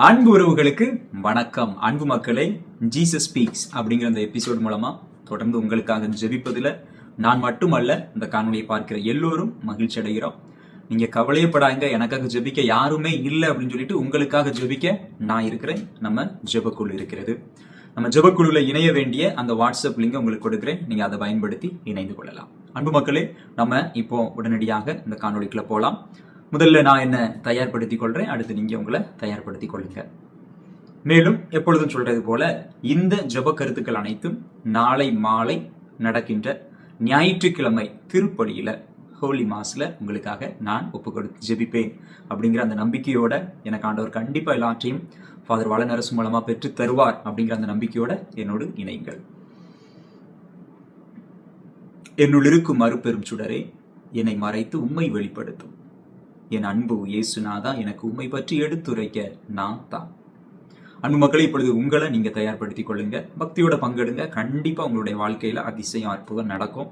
அன்பு உறவுகளுக்கு வணக்கம். அன்பு மக்களே, ஜீசஸ் ஸ்பீக்ஸ் அப்படிங்கிற அந்த எபிசோட் மூலமா தொடர்ந்து உங்களுக்காக ஜெபிப்பதில் நான் மட்டுமல்ல, இந்த காணொலியை பார்க்கிற எல்லோரும் மகிழ்ச்சி அடைகிறோம். நீங்க கவலையப்படாங்க, எனக்காக ஜெபிக்க யாருமே இல்லை அப்படின்னு சொல்லிட்டு உங்களுக்காக ஜெபிக்க நான் இருக்கிறேன். நம்ம ஜெபக்குழு இருக்கிறது. நம்ம ஜெபக்குழுல இணைய வேண்டிய அந்த வாட்ஸ்அப் லிங்க் உங்களுக்கு கொடுக்குறேன். நீங்க அதை பயன்படுத்தி இணைந்து கொள்ளலாம். அன்பு மக்களே, நம்ம இப்போ உடனடியாக இந்த காணொலிக்குள்ள போலாம். முதல்ல நான் என்ன தயார்படுத்திக் கொள்றேன், அடுத்து நீங்க உங்களை தயார்படுத்திக் கொள்ளுங்க. மேலும் எப்பொழுதும் சொல்றது போல இந்த ஜெப கருத்துக்கள் அனைத்தும் நாளை மாலை நடக்கின்ற ஞாயிற்றுக்கிழமை திருப்பலியில ஹோலி மாஸ்ல உங்களுக்காக நான் ஒப்பு கொடுத்து ஜெபிப்பேன் அப்படிங்கிற அந்த நம்பிக்கையோட எனக்கு ஆண்டவர் கண்டிப்பா எல்லாற்றையும் ஃபாதர் வளனரசு மூலமா பெற்று தருவார் அப்படிங்கிற அந்த நம்பிக்கையோட என்னோடு இணைங்கள். என்னுள் இருக்கும் மறுபெரும் சுடரே, என்னை மறைத்து உம்மை வெளிப்படுத்தும். என் அன்பு இயேசுநாதா, எனக்கு உண்மை பற்றி எடுத்துரைக்க நான் தான். அன்பு மக்களை, இப்பொழுது உங்களை நீங்க தயார்படுத்திக் கொள்ளுங்க, பக்தியோட பங்கெடுங்க. கண்டிப்பா உங்களுடைய வாழ்க்கையில அதிசயம் அற்புதம் நடக்கும்.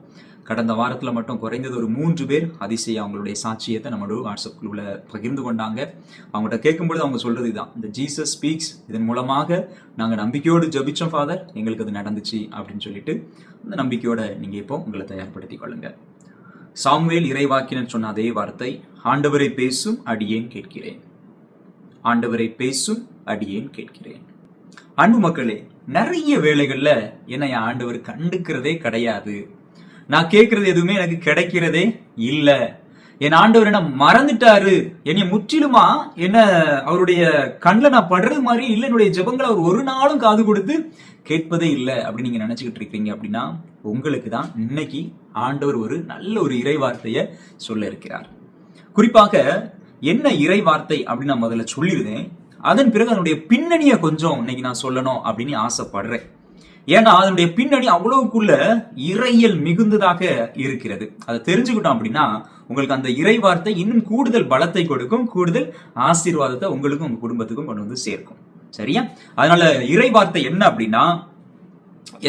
கடந்த வாரத்துல மட்டும் குறைந்தது ஒரு 3 பேர் அதிசயம் அவங்களுடைய சாட்சியத்தை நம்மளோட வாட்ஸ்அப் குழுல பகிர்ந்து கொண்டாங்க. அவங்கள்ட்ட கேட்கும்பொழுது அவங்க சொல்றது தான், இந்த ஜீசஸ் ஸ்பீக்ஸ் இதன் மூலமாக நாங்க நம்பிக்கையோடு ஜெபிச்சோம் ஃபாதர், எங்களுக்கு அது நடந்துச்சு அப்படின்னு சொல்லிட்டு அந்த நம்பிக்கையோட நீங்க இப்போ உங்களை தயார்படுத்திக் கொள்ளுங்க. சாமுவேல் இறைவாக்கினர் சொன்ன அதே வார்த்தை, ஆண்டவரை பேசும் அடியேன் கேட்கிறேன். ஆண்டவரை பேசும் அடியேன் கேட்கிறேன். அன்பு மக்களே, நிறைய வேளைகள்ல என்னை ஆண்டவர் கண்டுக்கிறதே கிடையாது. நான் கேட்கறது எதுவுமே எனக்கு கிடைக்கிறதே இல்ல. என் ஆண்டவர் என்ன மறந்துட்டாரு, என்னை முற்றிலுமா என்ன அவருடைய கண்ணில் நான் படுறது மாதிரி இல்லை, என்னுடைய ஜெபங்களை அவர் ஒரு நாளும் காது கொடுத்து கேட்பதே இல்லை அப்படின்னு நீங்க நினைச்சுக்கிட்டு இருக்கீங்க அப்படின்னா உங்களுக்கு தான் இன்னைக்கு ஆண்டவர் ஒரு நல்ல ஒரு இறை வார்த்தையை சொல்ல இருக்கிறார். குறிப்பாக என்ன இறை வார்த்தை அப்படின்னு நான் முதல்ல சொல்லியிருந்தேன். அதன் பிறகு அதனுடைய பின்னணியை கொஞ்சம் இன்னைக்கு நான் சொல்லணும் அப்படின்னு ஆசைப்படுறேன். ஏன்னா அதனுடைய பின்னணி அவ்வளவுக்குள்ள இறையியல் மிகுந்ததாக இருக்கிறது. அதை தெரிஞ்சுக்கிட்டோம் அப்படின்னா உங்களுக்கு அந்த இறை வார்த்தை இன்னும் கூடுதல் பலத்தை கொடுக்கும், கூடுதல் ஆசீர்வாதத்தை உங்களுக்கும் உங்க குடும்பத்துக்கும் கொண்டு வந்து சேர்க்கும். சரியா? அதனால இறை வார்த்தை என்ன அப்படின்னா,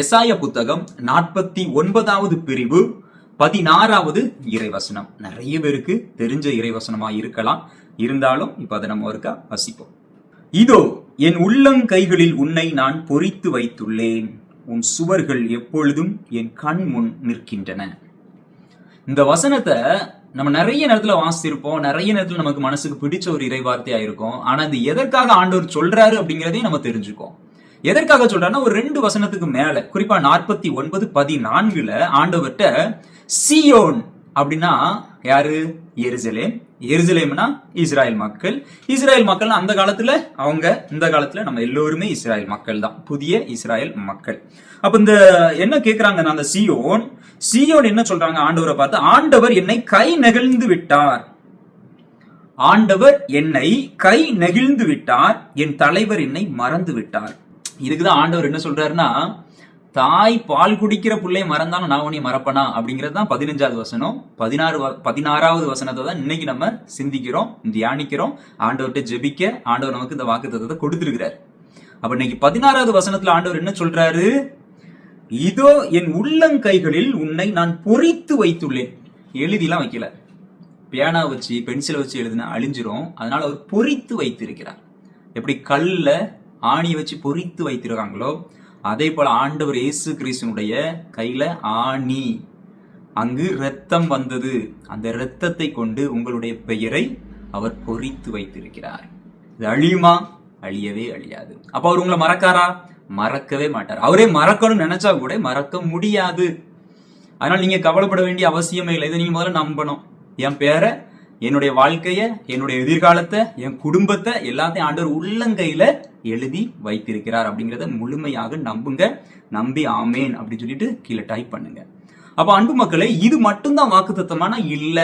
எசாயா புத்தகம் 49வது பிரிவு 16வது இறைவசனம். நிறைய பேருக்கு தெரிஞ்ச இறைவசனமா இருக்கலாம், இருந்தாலும் இப்ப அதை நம்ம ஒருக்கா வசிப்போம். இதோ என் உள்ளங்கைகளில் உன்னை நான் பொறித்து வைத்துள்ளேன், உன் சுவர்கள் எப்பொழுதும் என் கண் முன் நிற்கின்றன. இந்த வசனத்தை நம்ம நிறைய நேரத்துல வாசிச்சிருப்போம், நிறைய நேரத்துல நமக்கு மனசுக்கு பிடிச்ச ஒரு இறை வார்த்தையா இருக்கும். ஆனா இது எதற்காக ஆண்டவர் சொல்றாரு அப்படிங்கிறதையும் நம்ம தெரிஞ்சுக்கோம். எதற்காக சொல்றாருன்னா, ஒரு 2 வசனத்துக்கு மேல, குறிப்பா 49:14 ஆண்டவர்கிட்ட சியோன் அப்படின்னா யாரு? எருசலேம். எருசலேம்னா இஸ்ராயல் மக்கள். இஸ்ராயல் மக்கள் அந்த காலத்துல அவங்க, இந்த காலத்துல நம்ம எல்லோருமே இஸ்ராயல் மக்கள் தான், புதிய இஸ்ராயல் மக்கள். அப்ப இந்த என்ன கேக்குறாங்க, அந்த சியோன் என்ன சொல்றாங்க ஆண்டவரை பார்த்து? ஆண்டவர் என்னை கை நெகிழ்ந்து விட்டார். ஆண்டவர் என்னை கை நெகிழ்ந்து விட்டார், என் தலைவர் என்னை மறந்து விட்டார். இதுக்குதான் ஆண்டவர் என்ன சொல்றாருன்னா, தாய் பால் குடிக்கிற பிள்ளை மறந்தாலும் நான் உன்னை மறப்பனா அப்படிங்கிறது தான் 15வது வசனம். 16வது வசனத்தை தான் இன்னைக்கு நம்ம சிந்திக்கிறோம், தியானிக்கிறோம். ஆண்டவர்கிட்ட ஜெபிக்க ஆண்டவர் நமக்கு இந்த வாக்குத்தத்தத்தை கொடுத்திருக்கிறார். அப்ப இன்னைக்கு 16வது வசனத்துல ஆண்டவர் என்ன சொல்றாரு? இதோ என் உள்ளங்கைகளில் உன்னை நான் பொறித்து வைத்துள்ளேன். எழுதிலாம் வைக்கல, பேனா வச்சு பென்சிலை வச்சு எழுதுனா அழிஞ்சிரும். அதனால அவர் பொறித்து வைத்திருக்கிறார். எப்படி கல்ல ஆணி வச்சு பொறித்து வைத்திருக்காங்களோ அதே போல ஆண்டவர் இயேசு கிறிஸ்துனுடைய கையில ஆணி, அங்கு இரத்தம் வந்தது, அந்த இரத்தத்தை கொண்டு உங்களுடைய பெயரை அவர் பொறித்து வைத்திருக்கிறார். இது அழியுமா? அழியவே அழியாது. அப்ப அவர் உங்களை மறக்காரா? மறக்கவே மாட்டார். அவரே மறக்கணும்னு நினைச்சா கூட மறக்க முடியாது. அதனால நீங்க கவலைப்பட வேண்டிய அவசியமே இல்லை. இதை நீங்க முதல்ல நம்பணும். என் பேரை, என்னுடைய வாழ்க்கைய, என்னுடைய எதிர்காலத்தை, என் குடும்பத்தை எல்லாத்தையும் ஆண்டவர் உள்ளங்கையில எழுதி வைத்திருக்கிறார் அப்படிங்கிறத முழுமையாக நம்புங்க. நம்பி ஆமேன் அப்படின்னு சொல்லிட்டு கீழே டைப் பண்ணுங்க. அப்ப அன்பு மக்களே, இது மட்டும்தான் வாக்குத்தத்தமான இல்ல.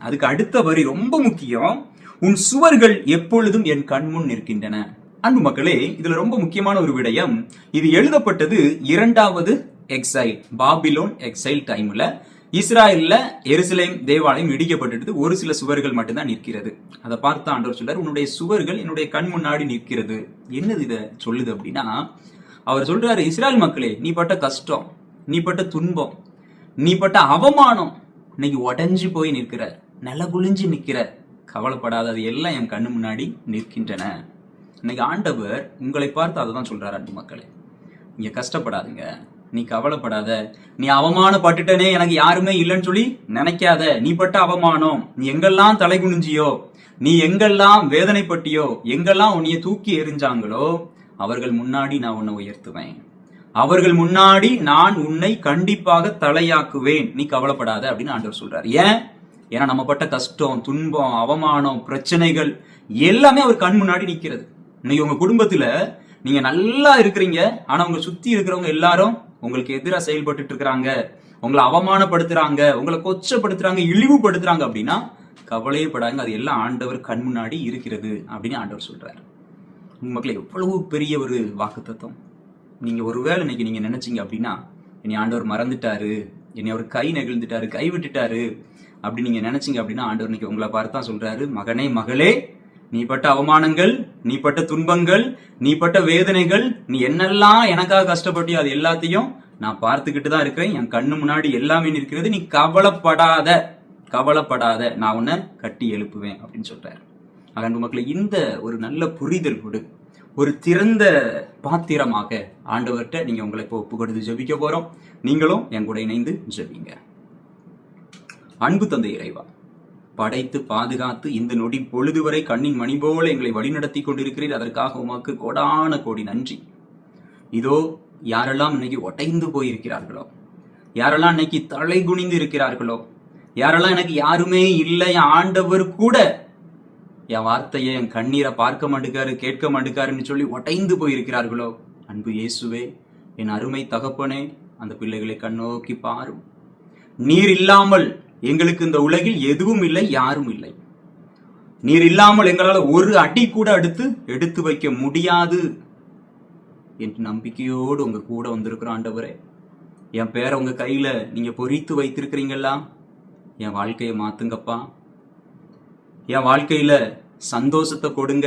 அதுக்கு அடுத்த வரி ரொம்ப முக்கியம். உன் சுவர்கள் எப்பொழுதும் என் கண்முன் நிற்கின்றன. அன்பு மக்களே, இதுல ரொம்ப முக்கியமான ஒரு விடயம், இது எழுதப்பட்டது 2வது எக்ஸைல், பாபிலோன் எக்ஸைல் டைம்ல. இஸ்ராயல்ல எருசலேம் தேவாலயம் இடிக்கப்பட்டு ஒரு சில சுவர்கள் மட்டும்தான் நிற்கிறது. அதை பார்த்து ஆண்டவர் சொல்றாரு, உன்னுடைய சுவர்கள் என்னுடைய கண் முன்னாடி நிற்கிறது. என்னது இதை சொல்லுது அப்படின்னா, அவர் சொல்றாரு, இஸ்ராயல் மக்களே, நீ பட்ட கஷ்டம், நீ பட்ட துன்பம், நீ பட்ட அவமானம், இன்னைக்கு உடஞ்சு போய் நிற்கிற, நில குளிஞ்சு நிற்கிற, கவலைப்படாத, அது எல்லாம் என் கண்ணு முன்னாடி நிற்கின்றன. இன்னைக்கு ஆண்டவர் உங்களை பார்த்து அதை தான் சொல்றாரு. அன்பு மக்களே, நீங்க கஷ்டப்படாதுங்க, நீ கவலைப்படாத, நீ அவமானப்பட்டுட்டனே எனக்கு யாருமே இல்லைன்னு சொல்லி நினைக்காத. நீ பட்ட அவமானம், நீ எங்கெல்லாம் தலை குனிஞ்சியோ, நீ எங்கெல்லாம் வேதனைப்பட்டியோ, எங்கெல்லாம் உன்னைய தூக்கி எறிஞ்சாங்களோ அவர்கள் முன்னாடி நான் உன்னை உயர்த்துவேன், அவர்கள் முன்னாடி நான் உன்னை கண்டிப்பாக தலையாக்குவேன், நீ கவலைப்படாத அப்படின்னு ஆண்டவர் சொல்றாரு. ஏன்னா நம்ம பட்ட கஷ்டம், துன்பம், அவமானம், பிரச்சனைகள் எல்லாமே அவர் கண் முன்னாடி நிக்கிறது. இன்னைக்கு உங்க குடும்பத்துல நீங்க நல்லா இருக்கிறீங்க, ஆனா உங்க சுத்தி இருக்கிறவங்க எல்லாரும் உங்களுக்கு எதிராக செயல்பட்டு இருக்கிறாங்க, உங்களை அவமானப்படுத்துறாங்க, உங்களை கொச்சப்படுத்துறாங்க, இழிவுபடுத்துறாங்க அப்படின்னா கவலையே படாங்க, அது எல்லாம் ஆண்டவர் கண் முன்னாடி இருக்கிறது அப்படின்னு ஆண்டவர் சொல்றாரு. மக்களே, எவ்வளவு பெரிய ஒரு வாக்குத்தத்தம். நீங்க ஒருவேளை இன்னைக்கு நீங்க நினைச்சீங்க அப்படின்னா என்னை ஆண்டவர் மறந்துட்டாரு, என்னை அவர் கை நெகிழ்ந்துட்டாரு, கை விட்டுட்டாரு அப்படி நீங்க நினைச்சீங்க அப்படின்னா ஆண்டவர் இன்னைக்கு உங்களை பார்த்து தான் சொல்றாரு, மகனே மகளே, நீ பட்ட அவமானங்கள், நீ பட்ட துன்பங்கள், நீ பட்ட வேதனைகள், நீ என்னெல்லாம் எனக்காக கஷ்டப்பட்டியோ அது எல்லாத்தையும் நான் பார்த்துக்கிட்டு தான் இருக்கிறேன், என் கண்ணு முன்னாடி எல்லாமே இருக்கிறது, நீ கவலைப்படாத, கவலைப்படாத, நான் உன்னை கட்டி எழுப்புவேன் அப்படின்னு சொல்றாரு. அன்பு மக்களை, இந்த ஒரு நல்ல புரிதலோடு ஒரு திறந்த பாத்திரமாக ஆண்டவர்கிட்ட நீங்க உங்களை இப்போ ஒப்பு கொடுத்து ஜெபிக்க போறோம். நீங்களும் என் கூட இணைந்து ஜெபிங்க. அன்பு தந்தை இறைவா, படைத்து பாதுகாத்து இந்த நொடி பொழுது வரை கண்ணின் மணி போல எங்களை வழிநடத்தி கொண்டிருக்கிறீர். அதற்காக உமக்கு கோடான கோடி நன்றி. இதோ யாரெல்லாம் இன்னைக்கு உடைந்து போயிருக்கிறார்களோ, யாரெல்லாம் இன்னைக்கு தலை குனிந்து இருக்கிறார்களோ, யாரெல்லாம் எனக்கு யாருமே இல்லை, என் ஆண்டவர் கூட என் வார்த்தையை, என் கண்ணீரை பார்க்க மாட்டுக்காரு, கேட்க மாட்டுக்காருன்னு சொல்லி உடைந்து போயிருக்கிறார்களோ, அன்பு இயேசுவே, என் அருமை தகப்பனே, அந்த பிள்ளைகளை கண்ணோக்கி பாரும். நீர் இல்லாமல் எங்களுக்கு இந்த உலகில் எதுவும் இல்லை, யாரும் இல்லை. நீர் இல்லாமல் எங்களால் ஒரு அடி கூட எடுத்து வைக்க முடியாது என்று நம்பிக்கையோடு உங்க கூட வந்திருக்கிறோம். ஆண்டவரே, என் பேரை உங்க கையில நீங்க பொறித்து வைத்திருக்கிறீங்களா? என் வாழ்க்கையை மாத்துங்கப்பா. என் வாழ்க்கையில சந்தோஷத்தை கொடுங்க,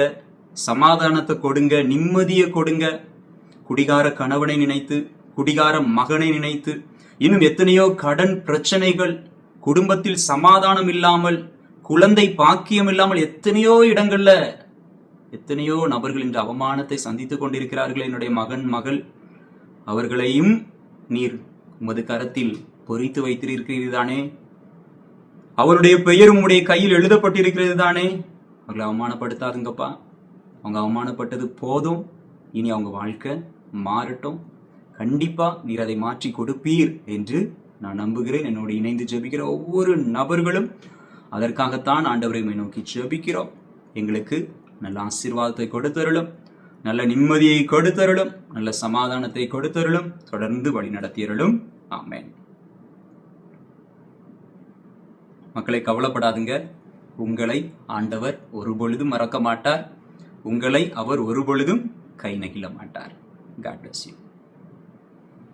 சமாதானத்தை கொடுங்க, நிம்மதியை கொடுங்க. குடிகார கணவனை நினைத்து, குடிகார மகனை நினைத்து, இன்னும் எத்தனையோ கடன் பிரச்சனைகள், குடும்பத்தில் சமாதானம் இல்லாமல், குழந்தை பாக்கியம் இல்லாமல் எத்தனையோ இடங்கள்ல எத்தனையோ நபர்கள் இந்த அவமானத்தை சந்தித்துக் கொண்டிருக்கிறார்கள். என்னுடைய மகன், மகள், அவர்களையும் நீர் உமது கரத்தில் பொறித்து வைத்திருக்கிறீர் தானே? அவருடைய பெயர் உம்முடைய கையில் எழுதப்பட்டிருக்கிறது தானே? அவர்களை அவமானப்படுத்தாதுங்கப்பா. அவங்க அவமானப்பட்டது போதும். இனி அவங்க வாழ்க்கை மாறட்டும். கண்டிப்பா நீர் அதை மாற்றி கொடுப்பீர் என்று நான் நம்புகிறேன். என்னோடு இணைந்து ஜெபிக்கிற ஒவ்வொரு நபர்களும் அதற்காகத்தான் ஆண்டவரை நோக்கி ஜெபிக்கிறோம். எங்களுக்கு நல்ல ஆசீர்வாதத்தை கொடுத்தருளும், நல்ல நிம்மதியை கொடுத்தருளும், நல்ல சமாதானத்தை கொடுத்தருளும், தொடர்ந்து வழி நடத்தியருளும். ஆமென். மக்களை, கவலைப்படாதுங்க. உங்களை ஆண்டவர் ஒருபொழுதும் மறக்க மாட்டார். உங்களை அவர் ஒருபொழுதும் கை நகில மாட்டார். God bless you.